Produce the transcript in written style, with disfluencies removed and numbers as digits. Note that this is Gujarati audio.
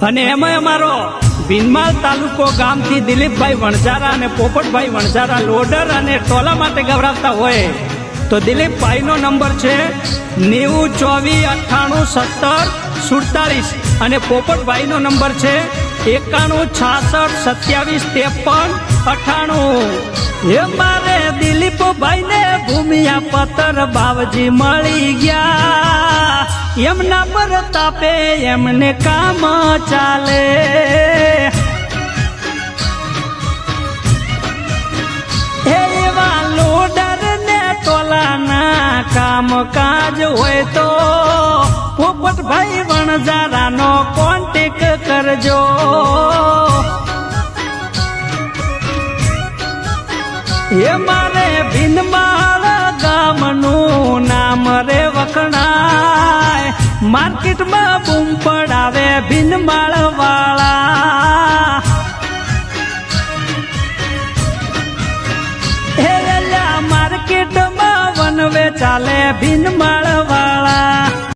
અને એમાં અમારો ભીનમાળ તાલુકો ગામથી દિલીપભાઈ વણઝારા અને પોપટભાઈ વણઝારા લોડર અને ટોલા માટે ગવડાવતા હોય તો દિલીપભાઈનો નંબર છે 9024987047 અને પોપટભાઈનો નંબર છે 9166275398। હે મારે દિલીપભાઈ ને ભૂમિયા પતર બાવજી મળી ગયા, એમના પર તાપે એમને કામ ચાલે। એવા લોડર ને ટોલાના કામ કાજ હોય તો પોપટભાઈ વણઝારાનો કોન્ટેક કરજો। એ મારે ભીનમાળ ગામનું નામ રે વખણાય, માર્કેટમાં બૂમ પડાવે ભીનમાળ વાળા। માર્કેટમાં વનવે ચાલે ભીનમાળ